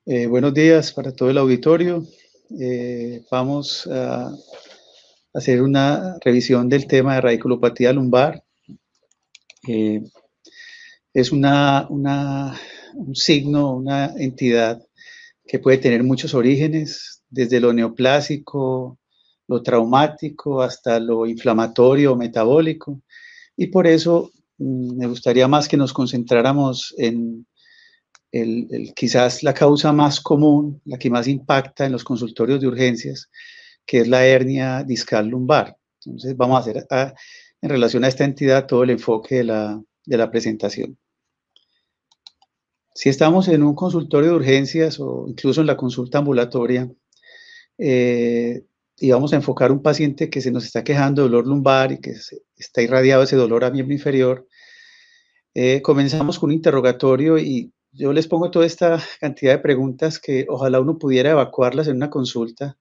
Buenos días para todo el auditorio. Vamos a hacer una revisión del tema de radiculopatía lumbar. Eh, es un signo, una entidad que puede tener muchos orígenes, desde lo neoplásico, lo traumático, hasta lo inflamatorio o metabólico. Y por eso me gustaría más que nos concentráramos en quizás la causa más común, la que más impacta en los consultorios de urgencias, que es la hernia discal lumbar. Entonces vamos a hacer en relación a esta entidad todo el enfoque de la presentación. Si estamos en un consultorio de urgencias o incluso en la consulta ambulatoria y vamos a enfocar un paciente que se nos está quejando de dolor lumbar y que está irradiado ese dolor a miembro inferior, comenzamos con un interrogatorio y yo les pongo toda esta cantidad de preguntas que ojalá uno pudiera evacuarlas en una consulta,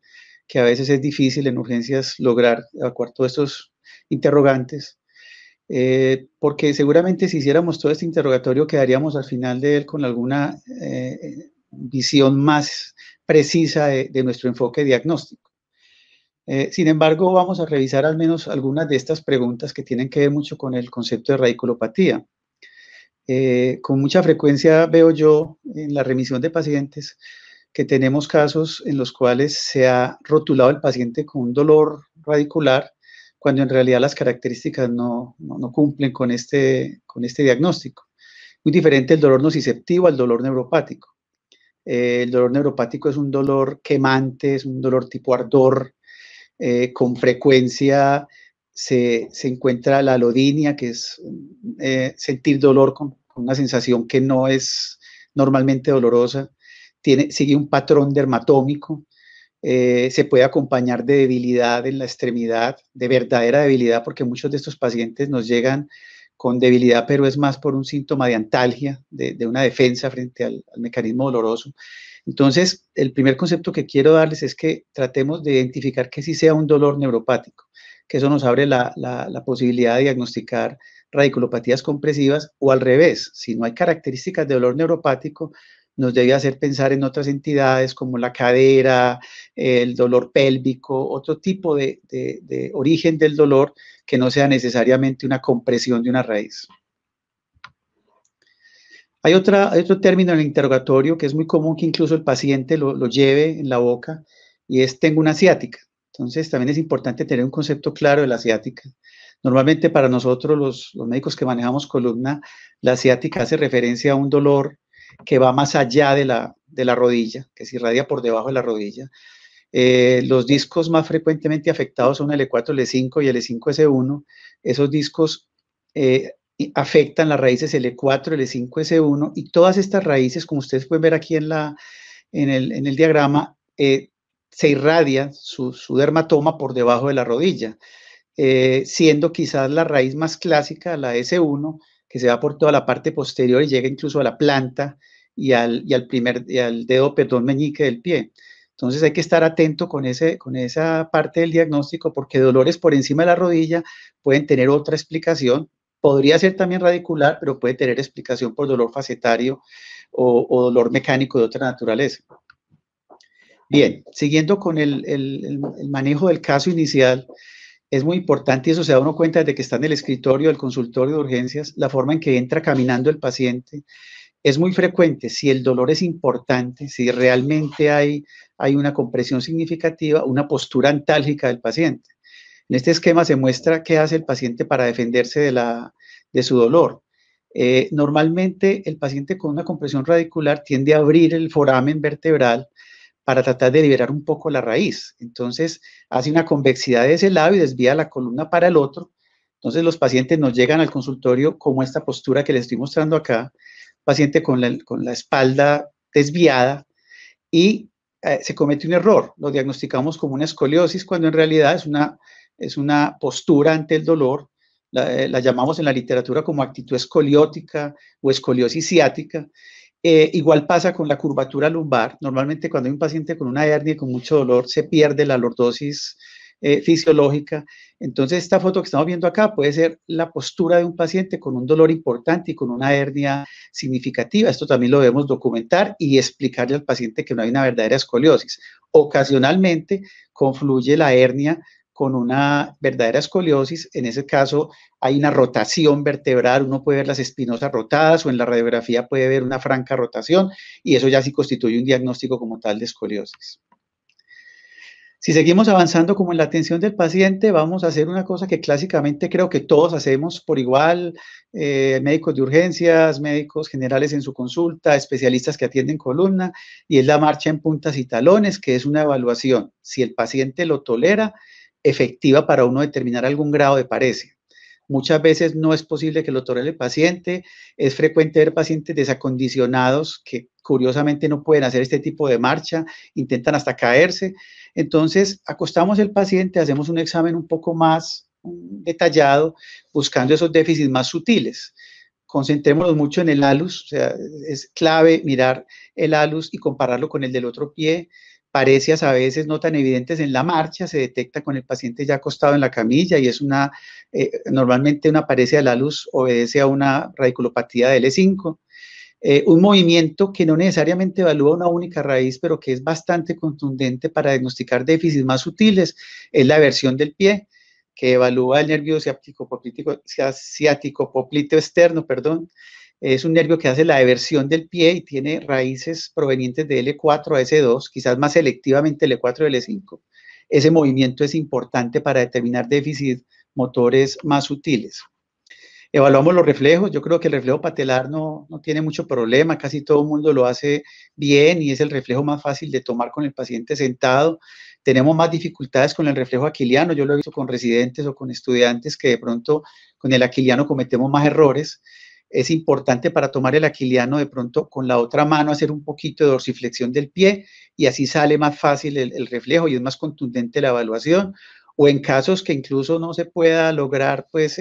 que a veces es difícil en urgencias lograr evacuar todos estos interrogantes, porque seguramente si hiciéramos todo este interrogatorio quedaríamos al final de él con alguna visión más precisa de nuestro enfoque diagnóstico. Sin embargo, vamos a revisar al menos algunas de estas preguntas que tienen que ver mucho con el concepto de radiculopatía. Con mucha frecuencia veo yo en la remisión de pacientes que tenemos casos en los cuales se ha rotulado el paciente con un dolor radicular, cuando en realidad las características no cumplen con este diagnóstico. Muy diferente el dolor nociceptivo al dolor neuropático. El dolor neuropático es un dolor quemante, es un dolor tipo ardor, con frecuencia se encuentra la alodinia, que es sentir dolor con una sensación que no es normalmente dolorosa, sigue un patrón dermatómico, se puede acompañar de debilidad en la extremidad, de verdadera debilidad, porque muchos de estos pacientes nos llegan con debilidad, pero es más por un síntoma de antalgia, de una defensa frente al mecanismo doloroso. Entonces, el primer concepto que quiero darles es que tratemos de identificar que sí sea un dolor neuropático, que eso nos abre la posibilidad de diagnosticar radiculopatías compresivas, o al revés, si no hay características de dolor neuropático, nos debe hacer pensar en otras entidades como la cadera, el dolor pélvico, otro tipo de origen del dolor que no sea necesariamente una compresión de una raíz. Hay otro término en el interrogatorio que es muy común que incluso el paciente lo lleve en la boca, y es tengo una ciática. Entonces también es importante tener un concepto claro de la ciática. Normalmente para nosotros los médicos que manejamos columna, la ciática hace referencia a un dolor que va más allá de la rodilla, que se irradia por debajo de la rodilla. Los discos más frecuentemente afectados son el E4, el E5 y el E5-S1. Esos discos afectan las raíces L4, L5, S1, y todas estas raíces, como ustedes pueden ver aquí en el diagrama, se irradia su dermatoma por debajo de la rodilla, siendo quizás la raíz más clásica, la S1, que se va por toda la parte posterior y llega incluso a la planta y al dedo, meñique del pie. Entonces hay que estar atento con esa parte del diagnóstico, porque dolores por encima de la rodilla pueden tener otra explicación. Podría ser también radicular, pero puede tener explicación por dolor facetario o dolor mecánico de otra naturaleza. Bien, siguiendo con el manejo del caso inicial, es muy importante, y eso se da uno cuenta desde que está en el escritorio del consultorio de urgencias, la forma en que entra caminando el paciente. Es muy frecuente, si el dolor es importante, si realmente hay una compresión significativa, una postura antálgica del paciente. En este esquema se muestra qué hace el paciente para defenderse de su dolor. Normalmente el paciente con una compresión radicular tiende a abrir el foramen vertebral para tratar de liberar un poco la raíz. Entonces hace una convexidad de ese lado y desvía la columna para el otro. Entonces los pacientes nos llegan al consultorio como esta postura que les estoy mostrando acá, paciente con la espalda desviada, y se comete un error. Lo diagnosticamos como una escoliosis, cuando en realidad es una postura ante el dolor. La llamamos en la literatura como actitud escoliótica o escoliosis ciática. Igual pasa con la curvatura lumbar. Normalmente cuando hay un paciente con una hernia y con mucho dolor, se pierde la lordosis fisiológica. Entonces, esta foto que estamos viendo acá puede ser la postura de un paciente con un dolor importante y con una hernia significativa. Esto también lo debemos documentar y explicarle al paciente que no hay una verdadera escoliosis. Ocasionalmente confluye la hernia con una verdadera escoliosis. En ese caso hay una rotación vertebral, uno puede ver las espinosas rotadas o en la radiografía puede ver una franca rotación y eso ya sí constituye un diagnóstico como tal de escoliosis. Si seguimos avanzando como en la atención del paciente, vamos a hacer una cosa que clásicamente creo que todos hacemos por igual, médicos de urgencias, médicos generales en su consulta, especialistas que atienden columna, y es la marcha en puntas y talones, que es una evaluación, si el paciente lo tolera, efectiva para uno determinar algún grado de paresia. Muchas veces no es posible que lo tolere el paciente, es frecuente ver pacientes desacondicionados que curiosamente no pueden hacer este tipo de marcha, intentan hasta caerse. Entonces, acostamos el paciente, hacemos un examen un poco más detallado, buscando esos déficits más sutiles. Concentrémonos mucho en el alus, o sea, es clave mirar el alus y compararlo con el del otro pie. Parecias a veces no tan evidentes en la marcha, se detecta con el paciente ya acostado en la camilla y es normalmente una paresia del alus obedece a una radiculopatía de L5. Un movimiento que no necesariamente evalúa una única raíz, pero que es bastante contundente para diagnosticar déficits más sutiles, es la eversión del pie, que evalúa el nervio ciático-popliteo externo, perdón. Es un nervio que hace la eversión del pie y tiene raíces provenientes de L4 a S2, quizás más selectivamente L4 y L5. Ese movimiento es importante para determinar déficits motores más sutiles. Evaluamos los reflejos, yo creo que el reflejo patelar no tiene mucho problema, casi todo el mundo lo hace bien y es el reflejo más fácil de tomar con el paciente sentado. Tenemos más dificultades con el reflejo aquiliano, yo lo he visto con residentes o con estudiantes que de pronto con el aquiliano cometemos más errores. Es importante para tomar el aquiliano de pronto con la otra mano hacer un poquito de dorsiflexión del pie y así sale más fácil el reflejo y es más contundente la evaluación. O en casos que incluso no se pueda lograr pues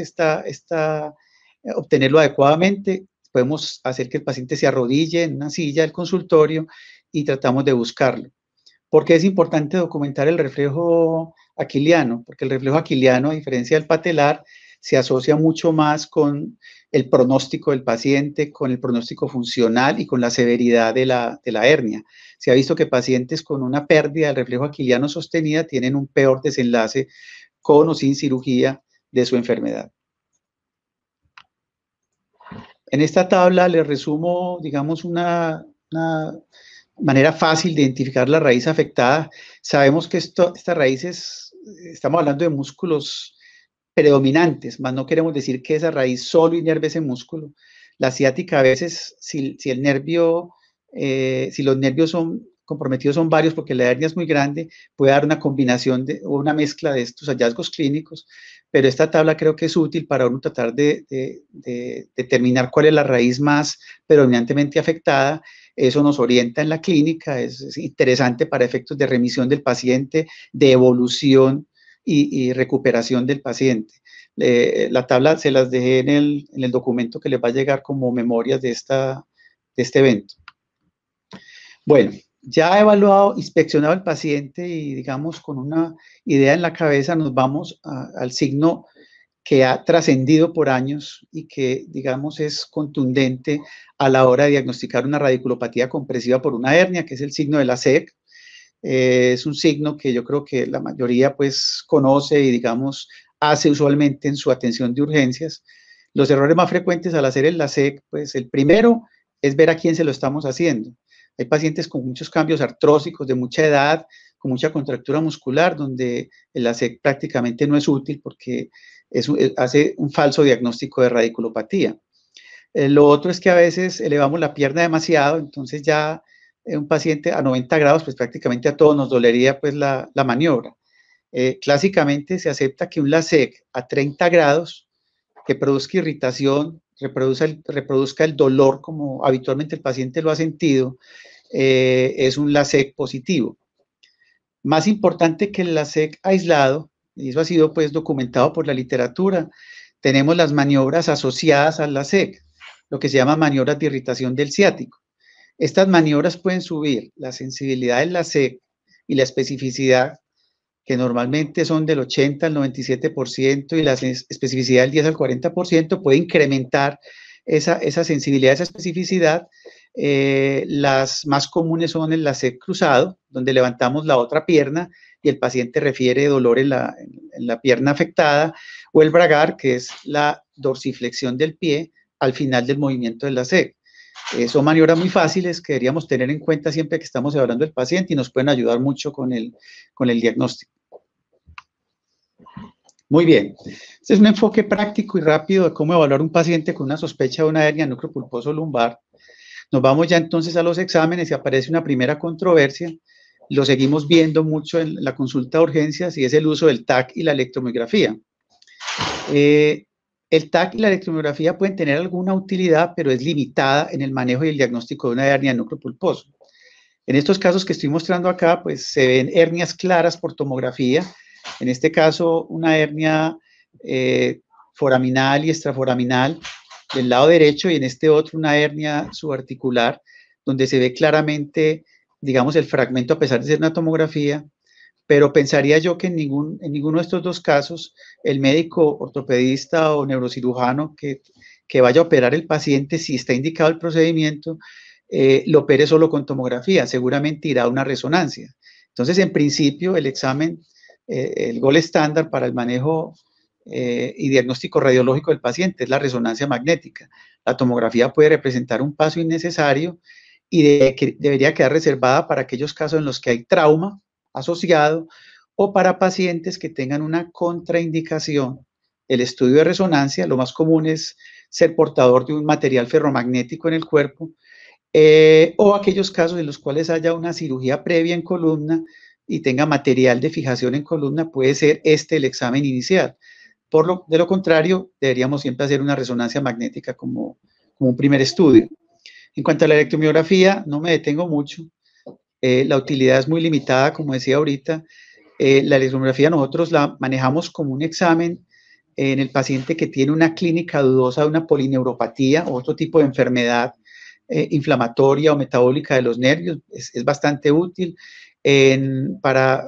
obtenerlo adecuadamente, podemos hacer que el paciente se arrodille en una silla del consultorio y tratamos de buscarlo. ¿Por qué es importante documentar el reflejo aquiliano? Porque el reflejo aquiliano, a diferencia del patelar, se asocia mucho más con el pronóstico del paciente, con el pronóstico funcional y con la severidad de la hernia. Se ha visto que pacientes con una pérdida del reflejo aquiliano sostenida tienen un peor desenlace con o sin cirugía de su enfermedad. En esta tabla les resumo, digamos, una manera fácil de identificar la raíz afectada. Sabemos que estas raíces, estamos hablando de músculos predominantes, más no queremos decir que esa raíz solo inerve ese músculo. La ciática a veces, si los nervios son comprometidos son varios porque la hernia es muy grande, puede dar una combinación o una mezcla de estos hallazgos clínicos, pero esta tabla creo que es útil para uno tratar de determinar cuál es la raíz más predominantemente afectada. Eso nos orienta en la clínica, es interesante para efectos de remisión del paciente, de evolución y recuperación del paciente. La tabla se las dejé en el documento que les va a llegar como memorias de este evento. Bueno, ya evaluado, inspeccionado el paciente y digamos con una idea en la cabeza nos vamos al signo que ha trascendido por años y que digamos es contundente a la hora de diagnosticar una radiculopatía compresiva por una hernia, que es el signo de la SEC. Es un signo que yo creo que la mayoría pues conoce y digamos hace usualmente en su atención de urgencias. Los errores más frecuentes al hacer el LASEC, pues el primero es ver a quién se lo estamos haciendo. Hay pacientes con muchos cambios artrósicos de mucha edad, con mucha contractura muscular, donde el LASEC prácticamente no es útil porque hace un falso diagnóstico de radiculopatía. Lo otro es que a veces elevamos la pierna demasiado, entonces ya un paciente a 90 grados, pues prácticamente a todos nos dolería pues la maniobra. Clásicamente se acepta que un LASEC a 30 grados que produzca irritación, reproduzca el dolor como habitualmente el paciente lo ha sentido, es un LASEC positivo. Más importante que el LASEC aislado, y eso ha sido pues documentado por la literatura, tenemos las maniobras asociadas al LASEC, lo que se llama maniobras de irritación del ciático. Estas maniobras pueden subir la sensibilidad del LASEC y la especificidad que normalmente son del 80 al 97% y la especificidad del 10 al 40%, puede incrementar esa sensibilidad, esa especificidad. Las más comunes son el LASIK cruzado, donde levantamos la otra pierna y el paciente refiere dolor en la pierna afectada, o el bragar, que es la dorsiflexión del pie al final del movimiento del LASIK. Son maniobras muy fáciles que deberíamos tener en cuenta siempre que estamos evaluando al paciente y nos pueden ayudar mucho con el diagnóstico. Muy bien. Este es un enfoque práctico y rápido de cómo evaluar un paciente con una sospecha de una hernia núcleo-pulposo lumbar. Nos vamos ya entonces a los exámenes y aparece una primera controversia. Lo seguimos viendo mucho en la consulta de urgencias y es el uso del TAC y la electromiografía. El TAC y la electromiografía pueden tener alguna utilidad, pero es limitada en el manejo y el diagnóstico de una hernia núcleo pulposo. En estos casos que estoy mostrando acá, pues se ven hernias claras por tomografía. En este caso, una hernia foraminal y extraforaminal del lado derecho, y en este otro una hernia subarticular, donde se ve claramente, digamos, el fragmento a pesar de ser una tomografía. Pero pensaría yo que en ninguno de estos dos casos el médico ortopedista o neurocirujano que vaya a operar el paciente, si está indicado el procedimiento, lo opere solo con tomografía, seguramente irá a una resonancia. Entonces, en principio, el examen, el gold estándar para el manejo y diagnóstico radiológico del paciente es la resonancia magnética. La tomografía puede representar un paso innecesario y debería quedar reservada para aquellos casos en los que hay trauma asociado o para pacientes que tengan una contraindicación. El estudio de resonancia, lo más común es ser portador de un material ferromagnético en el cuerpo, o aquellos casos en los cuales haya una cirugía previa en columna y tenga material de fijación en columna, puede ser el examen inicial. De lo contrario, deberíamos siempre hacer una resonancia magnética como un primer estudio. En cuanto a la electromiografía, no me detengo mucho. La utilidad es muy limitada, como decía ahorita. La electromiografía nosotros la manejamos como un examen en el paciente que tiene una clínica dudosa de una polineuropatía o otro tipo de enfermedad inflamatoria o metabólica de los nervios. Es bastante útil para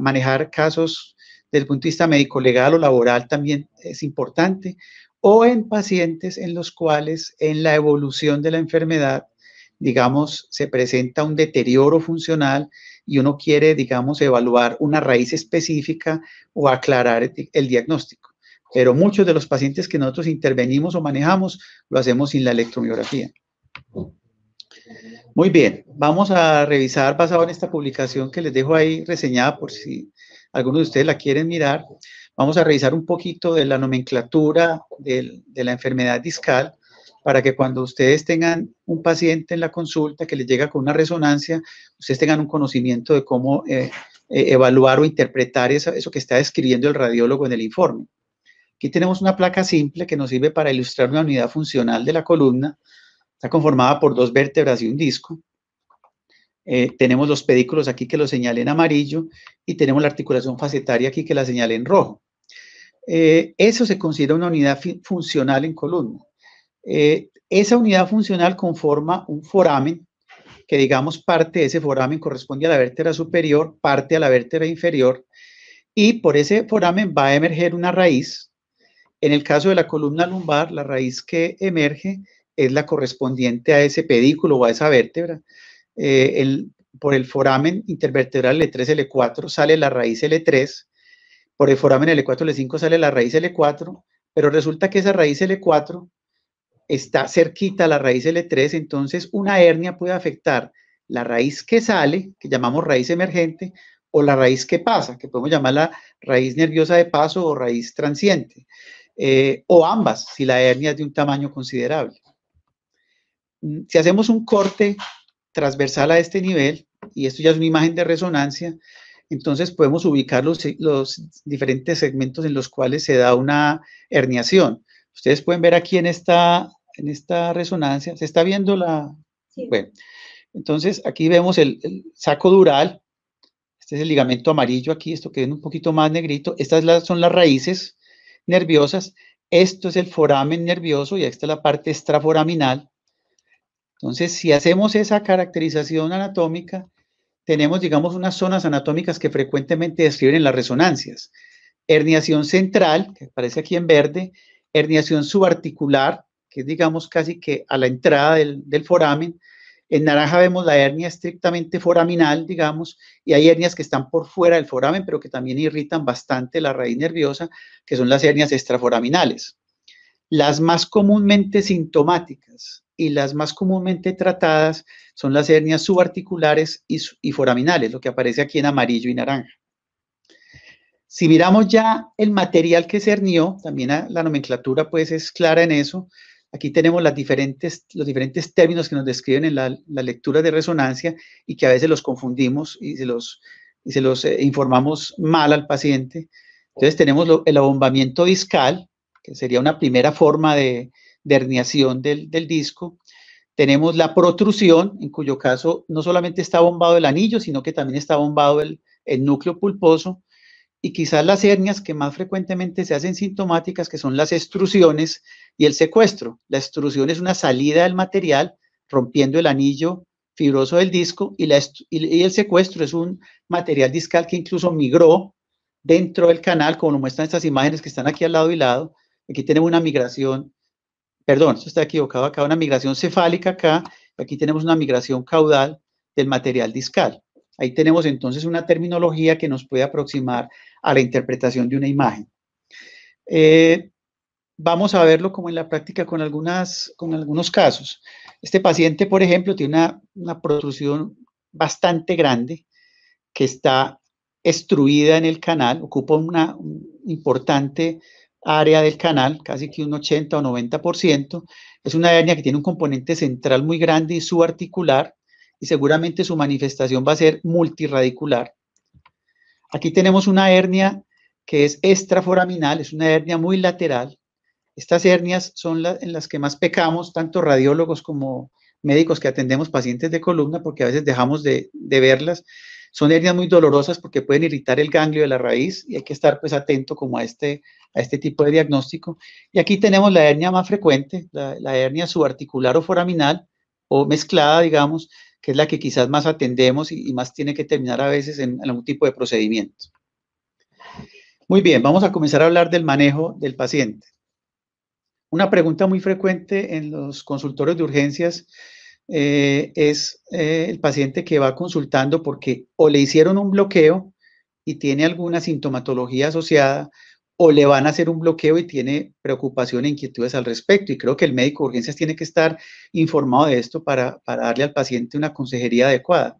manejar casos desde el punto de vista médico-legal o laboral, también es importante, o en pacientes en los cuales en la evolución de la enfermedad, digamos, se presenta un deterioro funcional y uno quiere, digamos, evaluar una raíz específica o aclarar el diagnóstico. Pero muchos de los pacientes que nosotros intervenimos o manejamos lo hacemos sin la electromiografía. Muy bien, vamos a revisar basado en esta publicación que les dejo ahí reseñada por si algunos de ustedes la quieren mirar. Vamos a revisar un poquito de la nomenclatura de la enfermedad discal para que cuando ustedes tengan un paciente en la consulta que les llega con una resonancia, ustedes tengan un conocimiento de cómo evaluar o interpretar eso que está describiendo el radiólogo en el informe. Aquí tenemos una placa simple que nos sirve para ilustrar una unidad funcional de la columna. Está conformada por dos vértebras y un disco. Tenemos los pedículos aquí que los señalé en amarillo y tenemos la articulación facetaria aquí que la señalé en rojo. Eso se considera una unidad funcional en columna. Esa unidad funcional conforma un foramen que, digamos, parte de ese foramen corresponde a la vértebra superior, parte a la vértebra inferior, y por ese foramen va a emerger una raíz. En el caso de la columna lumbar, la raíz que emerge es la correspondiente a ese pedículo o a esa vértebra. Por el foramen intervertebral L3, L4 sale la raíz L3, por el foramen L4, L5 sale la raíz L4, pero resulta que esa raíz L4 está cerquita a la raíz L3, entonces una hernia puede afectar la raíz que sale, que llamamos raíz emergente, o la raíz que pasa, que podemos llamarla raíz nerviosa de paso o raíz transiente, o ambas, si la hernia es de un tamaño considerable. Si hacemos un corte transversal a este nivel, y esto ya es una imagen de resonancia, entonces podemos ubicar los diferentes segmentos en los cuales se da una herniación. Ustedes pueden ver aquí en esta resonancia, ¿se está viendo la...? Sí. Bueno, entonces aquí vemos el saco dural, este es el ligamento amarillo aquí, esto que es un poquito más negrito, estas son las raíces nerviosas, esto es el foramen nervioso y esta es la parte extraforaminal. Entonces, si hacemos esa caracterización anatómica, tenemos, digamos, unas zonas anatómicas que frecuentemente describen en las resonancias. Herniación central, que aparece aquí en verde, herniación subarticular, que es, digamos, casi que a la entrada del foramen. En naranja vemos la hernia estrictamente foraminal, digamos, y hay hernias que están por fuera del foramen, pero que también irritan bastante la raíz nerviosa, que son las hernias extraforaminales. Las más comúnmente sintomáticas y las más comúnmente tratadas son las hernias subarticulares y foraminales, lo que aparece aquí en amarillo y naranja. Si miramos ya el material que se hernió, también la nomenclatura pues es clara en eso. Aquí tenemos los diferentes términos que nos describen en la lectura de resonancia y que a veces los confundimos y se los informamos mal al paciente. Entonces tenemos el abombamiento discal, que sería una primera forma de herniación del disco. Tenemos la protrusión, en cuyo caso no solamente está bombado el anillo, sino que también está bombado el núcleo pulposo. Y quizás las hernias que más frecuentemente se hacen sintomáticas, que son las extrusiones y el secuestro. La extrusión es una salida del material rompiendo el anillo fibroso del disco y el secuestro es un material discal que incluso migró dentro del canal, como lo muestran estas imágenes que están aquí al lado y lado. Aquí tenemos una migración, perdón, esto está equivocado acá, una migración cefálica acá, aquí tenemos una migración caudal del material discal. Ahí tenemos entonces una terminología que nos puede aproximar a la interpretación de una imagen. Vamos a verlo como en la práctica con algunos casos. Este paciente, por ejemplo, tiene una protrusión bastante grande que está extruida en el canal, ocupa una importante área del canal, casi que un 80 o 90%. Es una hernia que tiene un componente central muy grande y subarticular, y seguramente su manifestación va a ser multiradicular. Aquí tenemos una hernia que es extraforaminal, es una hernia muy lateral. Estas hernias son en las que más pecamos, tanto radiólogos como médicos que atendemos pacientes de columna, porque a veces dejamos de verlas. Son hernias muy dolorosas porque pueden irritar el ganglio de la raíz y hay que estar pues atento como a este tipo de diagnóstico. Y aquí tenemos la hernia más frecuente, la hernia subarticular o foraminal o mezclada, digamos, que es la que quizás más atendemos y más tiene que terminar a veces en algún tipo de procedimiento. Muy bien, vamos a comenzar a hablar del manejo del paciente. Una pregunta muy frecuente en los consultorios de urgencias es el paciente que va consultando porque o le hicieron un bloqueo y tiene alguna sintomatología asociada, o le van a hacer un bloqueo y tiene preocupación e inquietudes al respecto. Y creo que el médico de urgencias tiene que estar informado de esto para darle al paciente una consejería adecuada.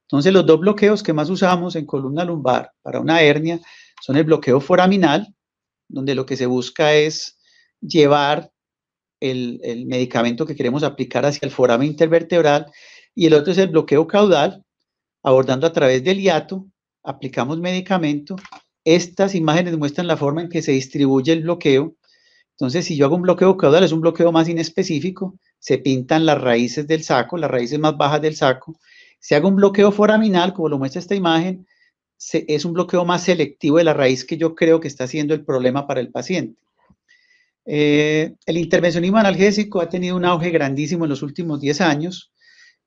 Entonces, los dos bloqueos que más usamos en columna lumbar para una hernia son el bloqueo foraminal, donde lo que se busca es llevar el medicamento que queremos aplicar hacia el foramen intervertebral, y el otro es el bloqueo caudal, abordando a través del hiato, aplicamos medicamento. Estas imágenes muestran la forma en que se distribuye el bloqueo. Entonces, si yo hago un bloqueo caudal, es un bloqueo más inespecífico, se pintan las raíces del saco, las raíces más bajas del saco. Si hago un bloqueo foraminal, como lo muestra esta imagen, es un bloqueo más selectivo de la raíz que yo creo que está siendo el problema para el paciente. El intervencionismo analgésico ha tenido un auge grandísimo en los últimos 10 años.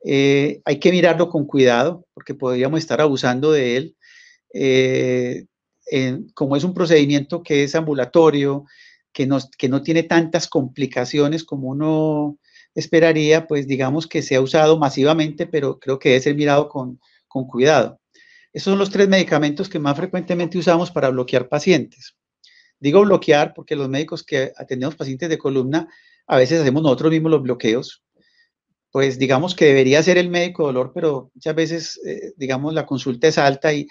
Hay que mirarlo con cuidado porque podríamos estar abusando de él. Como es un procedimiento que es ambulatorio, que no tiene tantas complicaciones como uno esperaría, pues digamos que se ha usado masivamente, pero creo que debe ser mirado con cuidado. Esos son los 3 medicamentos que más frecuentemente usamos para bloquear pacientes. Digo bloquear porque los médicos que atendemos pacientes de columna, a veces hacemos nosotros mismos los bloqueos. Pues digamos que debería ser el médico de dolor, pero muchas veces, digamos, la consulta es alta y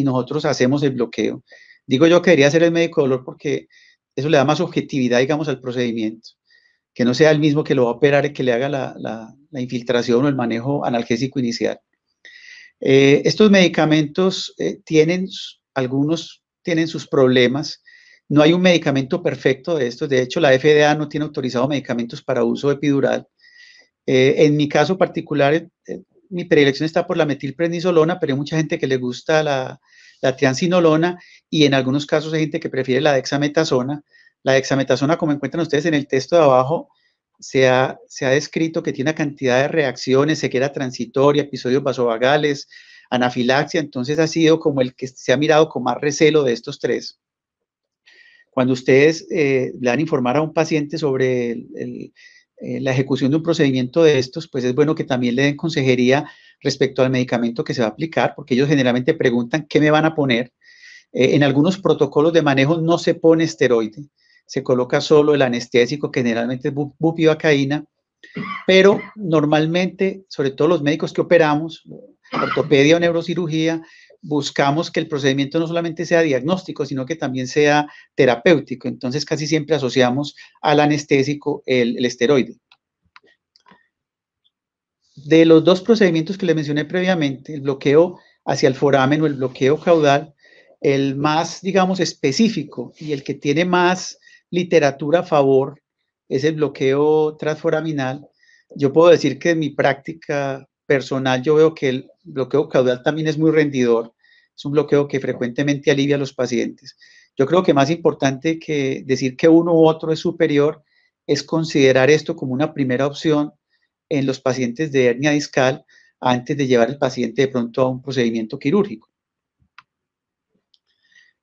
nosotros hacemos el bloqueo. Digo yo que debería ser el médico de dolor porque eso le da más objetividad, digamos, al procedimiento. Que no sea el mismo que lo va a operar y que le haga la infiltración o el manejo analgésico inicial. Estos medicamentos algunos tienen sus problemas. No hay un medicamento perfecto de estos. De hecho, la FDA no tiene autorizado medicamentos para uso epidural. En mi caso particular, mi predilección está por la metilprednisolona, pero hay mucha gente que le gusta la triamcinolona y en algunos casos hay gente que prefiere la dexametasona. La dexametasona, como encuentran ustedes en el texto de abajo, se ha descrito que tiene una cantidad de reacciones, sequera transitoria, episodios vasovagales, anafilaxia, entonces ha sido como el que se ha mirado con más recelo de estos tres. Cuando ustedes le van a informar a un paciente sobre la ejecución de un procedimiento de estos, pues es bueno que también le den consejería respecto al medicamento que se va a aplicar, porque ellos generalmente preguntan qué me van a poner. En algunos protocolos de manejo no se pone esteroide, se coloca solo el anestésico, que generalmente es bupivacaína, pero normalmente, sobre todo los médicos que operamos, ortopedia o neurocirugía, buscamos que el procedimiento no solamente sea diagnóstico, sino que también sea terapéutico. Entonces, casi siempre asociamos al anestésico el esteroide. De los dos procedimientos que le mencioné previamente, el bloqueo hacia el foramen o el bloqueo caudal, el más, digamos, específico y el que tiene más literatura a favor es el bloqueo transforaminal. Yo puedo decir que en mi práctica personal yo veo que el bloqueo caudal también es muy rendidor. Es un bloqueo que frecuentemente alivia a los pacientes. Yo creo que más importante que decir que uno u otro es superior es considerar esto como una primera opción en los pacientes de hernia discal antes de llevar al paciente de pronto a un procedimiento quirúrgico.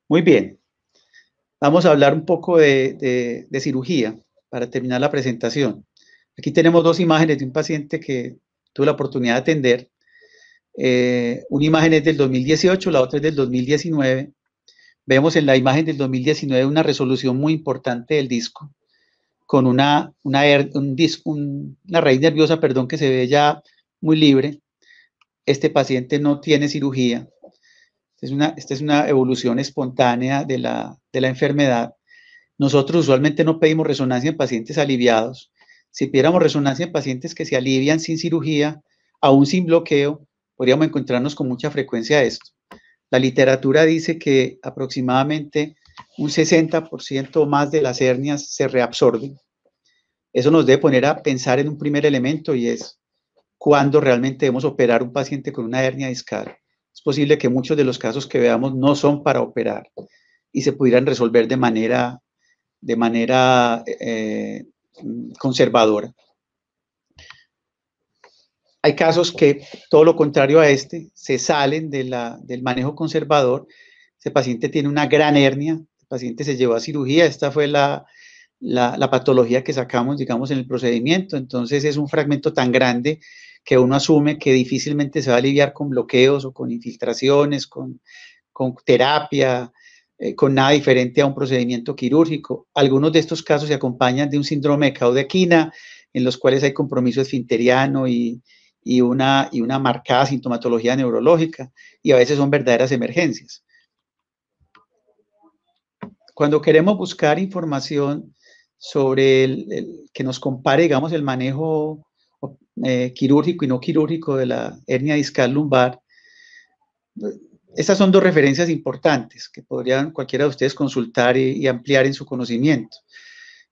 Muy bien, vamos a hablar un poco de cirugía para terminar la presentación. Aquí tenemos dos imágenes de un paciente que tuve la oportunidad de atender. Una imagen es del 2018, la otra es del 2019. Vemos en la imagen del 2019 una resolución muy importante del disco, con una raíz nerviosa, perdón, que se ve ya muy libre. Este paciente no tiene cirugía. Esta es una evolución espontánea de la enfermedad. Nosotros usualmente no pedimos resonancia en pacientes aliviados. Si pidiéramos resonancia en pacientes que se alivian sin cirugía, aún sin bloqueo, podríamos encontrarnos con mucha frecuencia esto. La literatura dice que aproximadamente un 60% más de las hernias se reabsorben. Eso nos debe poner a pensar en un primer elemento, y es cuándo realmente debemos operar un paciente con una hernia discal. Es posible que muchos de los casos que veamos no son para operar y se pudieran resolver de manera conservadora. Hay casos que, todo lo contrario a este, se salen del manejo conservador. Ese paciente tiene una gran hernia, el paciente se llevó a cirugía, esta fue la patología que sacamos, digamos, en el procedimiento. Entonces es un fragmento tan grande que uno asume que difícilmente se va a aliviar con bloqueos o con infiltraciones, con terapia, con nada diferente a un procedimiento quirúrgico. Algunos de estos casos se acompañan de un síndrome de Caudequina, en los cuales hay compromiso esfinteriano y una marcada sintomatología neurológica, y a veces son verdaderas emergencias. Cuando queremos buscar información sobre que nos compare, digamos, el manejo quirúrgico y no quirúrgico de la hernia discal lumbar, estas son dos referencias importantes que podrían cualquiera de ustedes consultar y ampliar en su conocimiento.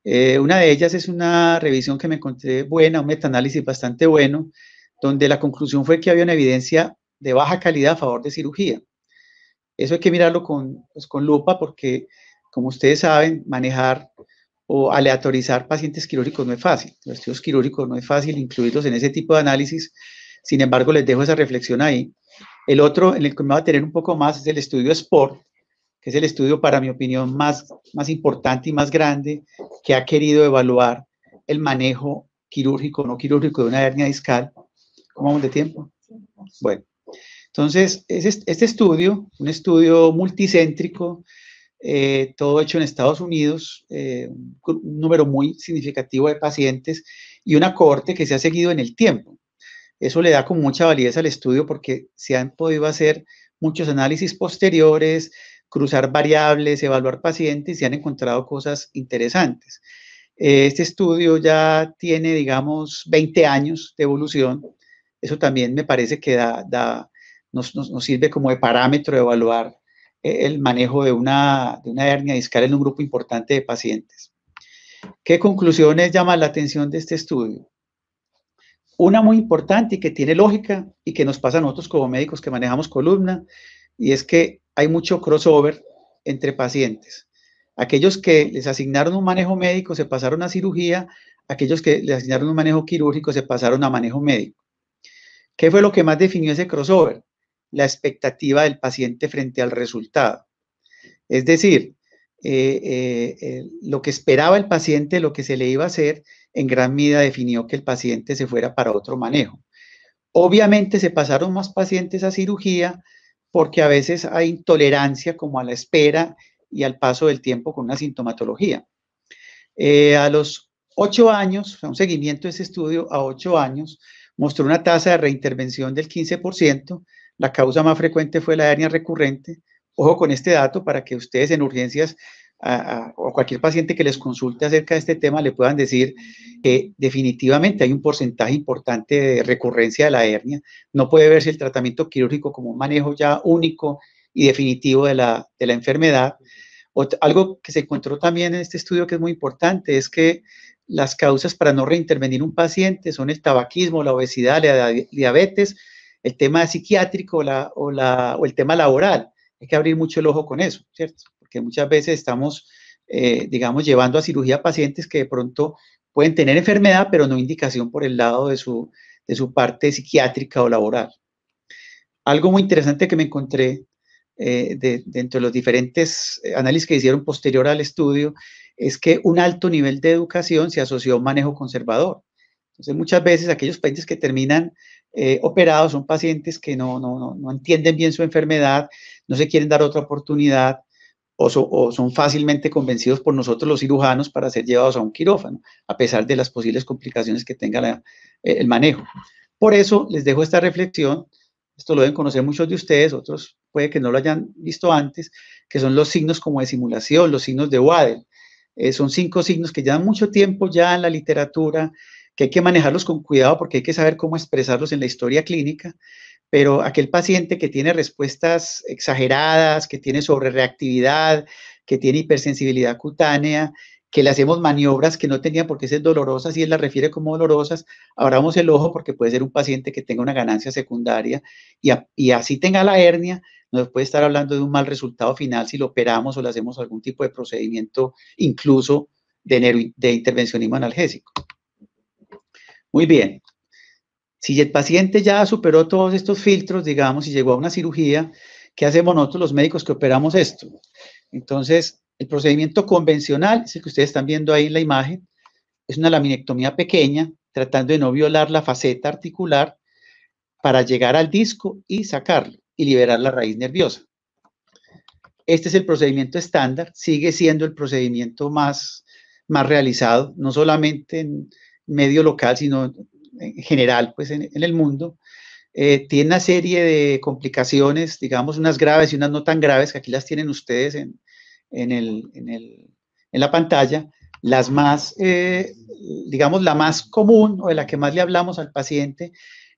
Una de ellas es una revisión que me encontré buena, un metaanálisis bastante bueno, donde la conclusión fue que había una evidencia de baja calidad a favor de cirugía. Eso hay que mirarlo con lupa, porque, como ustedes saben, manejar o aleatorizar pacientes quirúrgicos no es fácil. Los estudios quirúrgicos no es fácil incluirlos en ese tipo de análisis. Sin embargo, les dejo esa reflexión ahí. El otro, en el que me va a tener un poco más, es el estudio SPORT, que es el estudio, para mi opinión, más importante y más grande, que ha querido evaluar el manejo quirúrgico o no quirúrgico de una hernia discal. ¿Cómo vamos de tiempo? Bueno, entonces, este estudio, un estudio multicéntrico, todo hecho en Estados Unidos, un número muy significativo de pacientes y una cohorte que se ha seguido en el tiempo. Eso le da con mucha validez al estudio, porque se han podido hacer muchos análisis posteriores, cruzar variables, evaluar pacientes, y se han encontrado cosas interesantes. Este estudio ya tiene, digamos, 20 años de evolución. Eso también me parece que nos sirve como de parámetro de evaluar el manejo de una hernia discal en un grupo importante de pacientes. ¿Qué conclusiones llaman la atención de este estudio? Una muy importante y que tiene lógica y que nos pasa a nosotros como médicos que manejamos columna, y es que hay mucho crossover entre pacientes. Aquellos que les asignaron un manejo médico se pasaron a cirugía, aquellos que les asignaron un manejo quirúrgico se pasaron a manejo médico. ¿Qué fue lo que más definió ese crossover? la expectativa del paciente frente al resultado. Es decir, lo que esperaba el paciente, lo que se le iba a hacer, en gran medida definió que el paciente se fuera para otro manejo. Obviamente se pasaron más pacientes a cirugía porque a veces hay intolerancia como a la espera y al paso del tiempo con una sintomatología. A los 8 años, un seguimiento de ese estudio a 8 años, mostró una tasa de reintervención del 15%. La causa más frecuente fue la hernia recurrente. Ojo con este dato para que ustedes en urgencias o cualquier paciente que les consulte acerca de este tema le puedan decir que definitivamente hay un porcentaje importante de recurrencia de la hernia. No puede verse el tratamiento quirúrgico como un manejo ya único y definitivo de la enfermedad. Algo que se encontró también en este estudio que es muy importante es que las causas para no reintervenir un paciente son el tabaquismo, la obesidad, la diabetes, el tema psiquiátrico o el tema laboral. Hay que abrir mucho el ojo con eso, ¿cierto? Porque muchas veces estamos, digamos, llevando a cirugía pacientes que de pronto pueden tener enfermedad, pero no indicación por el lado de su parte psiquiátrica o laboral. Algo muy interesante que me encontré dentro de los diferentes análisis que hicieron posterior al estudio, es que un alto nivel de educación se asoció a un manejo conservador. Entonces, muchas veces aquellos pacientes que terminan operados son pacientes que no entienden bien su enfermedad, no se quieren dar otra oportunidad o son fácilmente convencidos por nosotros los cirujanos para ser llevados a un quirófano, a pesar de las posibles complicaciones que tenga el manejo. Por eso les dejo esta reflexión. Esto lo deben conocer muchos de ustedes, otros puede que no lo hayan visto antes, que son los signos como de simulación, los signos de Waddell. Son 5 signos que llevan mucho tiempo ya en la literatura, que hay que manejarlos con cuidado porque hay que saber cómo expresarlos en la historia clínica, pero aquel paciente que tiene respuestas exageradas, que tiene sobrereactividad, que tiene hipersensibilidad cutánea, que le hacemos maniobras que no tenían por qué ser dolorosas y él las refiere como dolorosas, abramos el ojo porque puede ser un paciente que tenga una ganancia secundaria y así tenga la hernia, nos puede estar hablando de un mal resultado final si lo operamos o le hacemos algún tipo de procedimiento, incluso de intervencionismo analgésico. Muy bien. Si el paciente ya superó todos estos filtros, digamos, y llegó a una cirugía, ¿qué hacemos nosotros los médicos que operamos esto? Entonces, el procedimiento convencional, es el que ustedes están viendo ahí en la imagen, es una laminectomía pequeña, tratando de no violar la faceta articular para llegar al disco y sacarlo y liberar la raíz nerviosa. Este es el procedimiento estándar, sigue siendo el procedimiento más realizado, no solamente en medio local, sino en general, pues en el mundo. Tiene una serie de complicaciones, digamos, unas graves y unas no tan graves, que aquí las tienen ustedes en la pantalla. Las más, digamos, la más común o de la que más le hablamos al paciente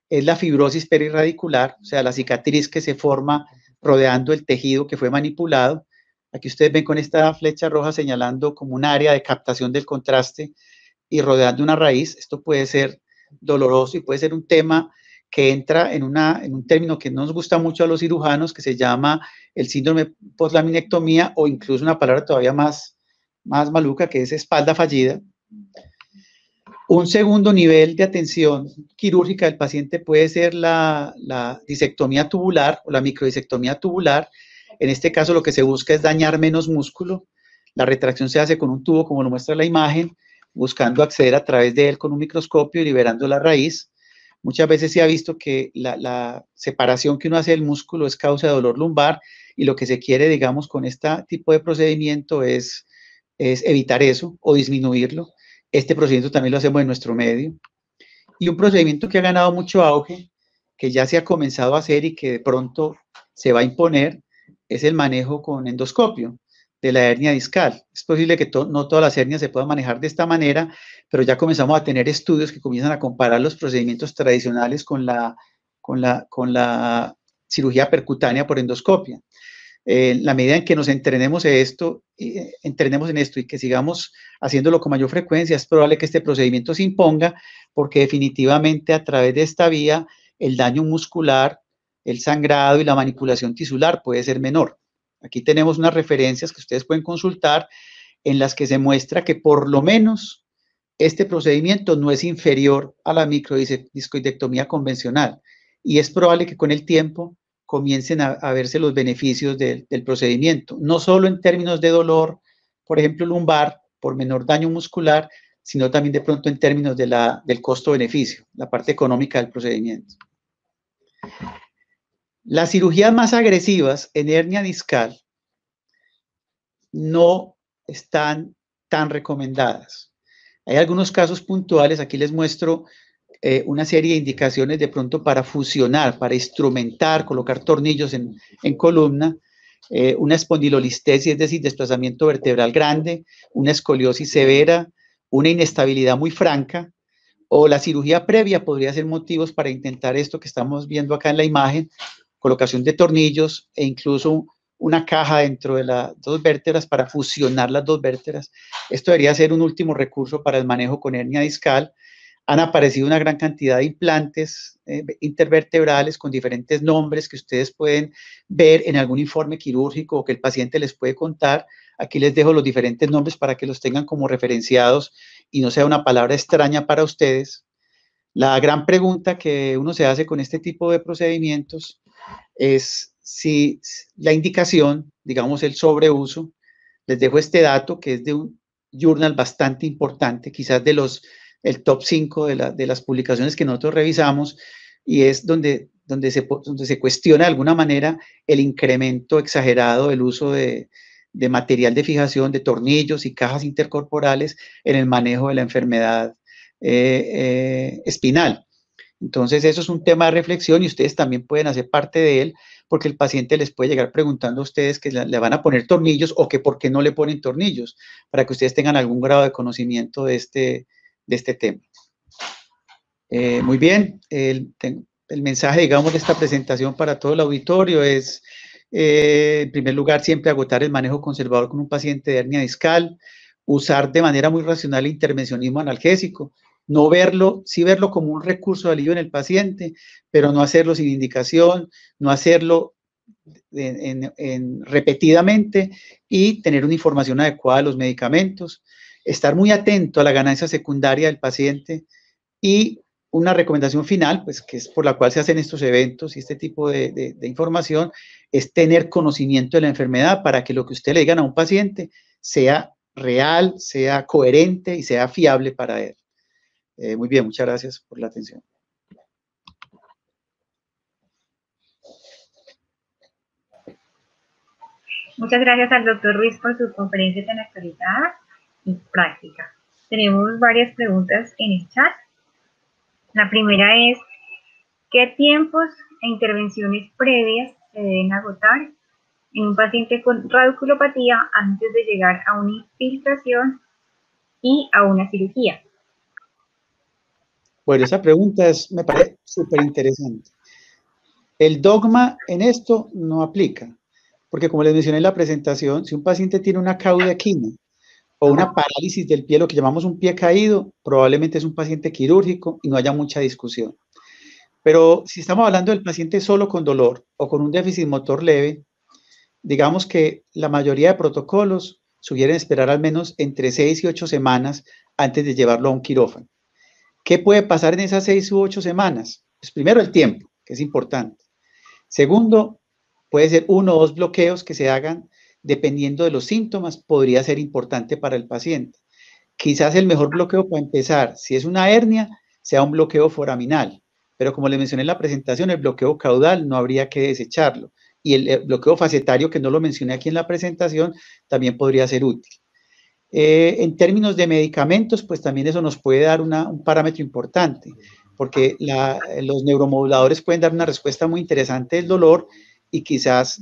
es la fibrosis perirradicular, o sea, la cicatriz que se forma rodeando el tejido que fue manipulado. Aquí ustedes ven con esta flecha roja señalando como un área de captación del contraste y rodeando una raíz. Esto puede ser doloroso y puede ser un tema que entra en un término que no nos gusta mucho a los cirujanos, que se llama el síndrome poslaminectomía, o incluso una palabra todavía más maluca, que es espalda fallida. Un segundo nivel de atención quirúrgica del paciente puede ser la disectomía tubular o la microdisectomía tubular. En este caso lo que se busca es dañar menos músculo. La retracción se hace con un tubo, como lo muestra la imagen, buscando acceder a través de él con un microscopio y liberando la raíz. Muchas veces se ha visto que la separación que uno hace del músculo es causa de dolor lumbar y lo que se quiere, digamos, con este tipo de procedimiento es evitar eso o disminuirlo. Este procedimiento también lo hacemos en nuestro medio. Y un procedimiento que ha ganado mucho auge, que ya se ha comenzado a hacer y que de pronto se va a imponer, es el manejo con endoscopio de la hernia discal. Es posible que no todas las hernias se puedan manejar de esta manera, pero ya comenzamos a tener estudios que comienzan a comparar los procedimientos tradicionales con la cirugía percutánea por endoscopia. La medida en que nos entrenemos en esto y que sigamos haciéndolo con mayor frecuencia, es probable que este procedimiento se imponga, porque definitivamente a través de esta vía el daño muscular, el sangrado y la manipulación tisular puede ser menor. Aquí tenemos unas referencias que ustedes pueden consultar en las que se muestra que por lo menos este procedimiento no es inferior a la microdiscoidectomía convencional y es probable que con el tiempo comiencen a verse los beneficios del procedimiento, no solo en términos de dolor, por ejemplo, lumbar, por menor daño muscular, sino también de pronto en términos del costo-beneficio, la parte económica del procedimiento. Las cirugías más agresivas en hernia discal no están tan recomendadas. Hay algunos casos puntuales, aquí les muestro una serie de indicaciones de pronto para fusionar, para instrumentar, colocar tornillos en columna, una espondilolistesis, es decir, desplazamiento vertebral grande, una escoliosis severa, una inestabilidad muy franca, o la cirugía previa podría ser motivos para intentar esto que estamos viendo acá en la imagen, colocación de tornillos e incluso una caja dentro de las dos vértebras para fusionar las dos vértebras. Esto debería ser un último recurso para el manejo con hernia discal. Han aparecido una gran cantidad de implantes intervertebrales con diferentes nombres que ustedes pueden ver en algún informe quirúrgico o que el paciente les puede contar. Aquí les dejo los diferentes nombres para que los tengan como referenciados y no sea una palabra extraña para ustedes. La gran pregunta que uno se hace con este tipo de procedimientos es si la indicación, digamos el sobreuso, les dejo este dato que es de un journal bastante importante, quizás el top 5 de las publicaciones que nosotros revisamos, y es donde se cuestiona de alguna manera el incremento exagerado del uso de material de fijación, de tornillos y cajas intercorporales en el manejo de la enfermedad espinal. Entonces, eso es un tema de reflexión y ustedes también pueden hacer parte de él, porque el paciente les puede llegar preguntando a ustedes que le van a poner tornillos o que por qué no le ponen tornillos, para que ustedes tengan algún grado de conocimiento de este tema. Muy bien, el mensaje, digamos, de esta presentación para todo el auditorio es, en primer lugar, siempre agotar el manejo conservador con un paciente de hernia discal, usar de manera muy racional el intervencionismo analgésico, no verlo, sí verlo como un recurso de alivio en el paciente, pero no hacerlo sin indicación, no hacerlo repetidamente y tener una información adecuada de los medicamentos, estar muy atento a la ganancia secundaria del paciente y una recomendación final, pues que es por la cual se hacen estos eventos y este tipo de información, es tener conocimiento de la enfermedad para que lo que usted le digan a un paciente sea real, sea coherente y sea fiable para él. Muy bien, muchas gracias por la atención. Muchas gracias al doctor Ruiz por su conferencia tan actualizada y práctica. Tenemos varias preguntas en el chat. La primera es, ¿qué tiempos e intervenciones previas se deben agotar en un paciente con radiculopatía antes de llegar a una infiltración y a una cirugía? Bueno, esa pregunta me parece súper interesante. El dogma en esto no aplica, porque como les mencioné en la presentación, si un paciente tiene una caudequina o una parálisis del pie, lo que llamamos un pie caído, probablemente es un paciente quirúrgico y no haya mucha discusión. Pero si estamos hablando del paciente solo con dolor o con un déficit motor leve, digamos que la mayoría de protocolos sugieren esperar al menos entre 6 y 8 semanas antes de llevarlo a un quirófano. ¿Qué puede pasar en esas 6 u 8 semanas? Pues primero el tiempo, que es importante. Segundo, puede ser 1 o 2 bloqueos que se hagan dependiendo de los síntomas, podría ser importante para el paciente. Quizás el mejor bloqueo para empezar, si es una hernia, sea un bloqueo foraminal, pero como les mencioné en la presentación, el bloqueo caudal no habría que desecharlo. Y el bloqueo facetario, que no lo mencioné aquí en la presentación, también podría ser útil. En términos de medicamentos, pues también eso nos puede dar un parámetro importante, porque los neuromoduladores pueden dar una respuesta muy interesante del dolor y quizás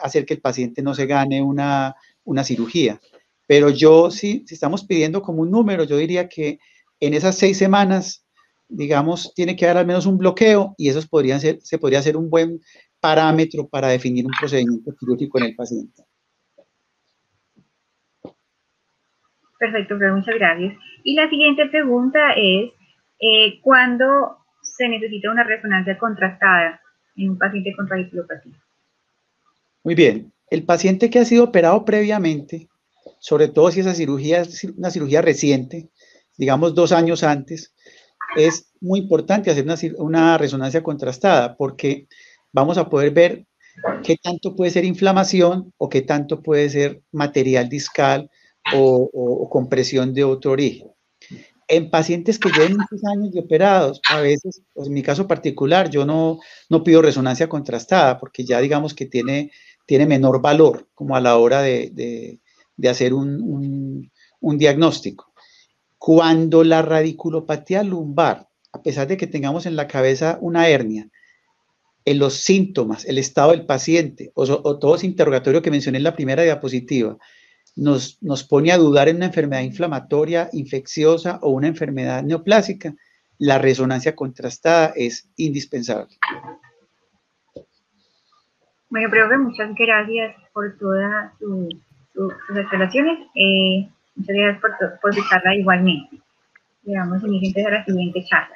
hacer que el paciente no se gane una cirugía. Pero si estamos pidiendo como un número, yo diría que en esas 6 semanas, digamos, tiene que haber al menos un bloqueo y esos se podría hacer un buen parámetro para definir un procedimiento quirúrgico en el paciente. Perfecto, pero muchas gracias. Y la siguiente pregunta es, ¿cuándo se necesita una resonancia contrastada en un paciente con radiculopatía? Muy bien. El paciente que ha sido operado previamente, sobre todo si esa cirugía es una cirugía reciente, digamos 2 años antes, es muy importante hacer una resonancia contrastada porque vamos a poder ver qué tanto puede ser inflamación o qué tanto puede ser material discal o compresión de otro origen. En pacientes que lleven muchos años de operados, a veces, pues en mi caso particular, yo no pido resonancia contrastada porque ya digamos que tiene menor valor como a la hora de hacer un diagnóstico. Cuando la radiculopatía lumbar, a pesar de que tengamos en la cabeza una hernia, en los síntomas, el estado del paciente o todo ese interrogatorio que mencioné en la primera diapositiva, nos pone a dudar en una enfermedad inflamatoria, infecciosa o una enfermedad neoplásica, la resonancia contrastada es indispensable. Bueno, profe, muchas gracias por todas sus aclaraciones. Muchas gracias por su charla igualmente. Le damos inicio a la siguiente charla.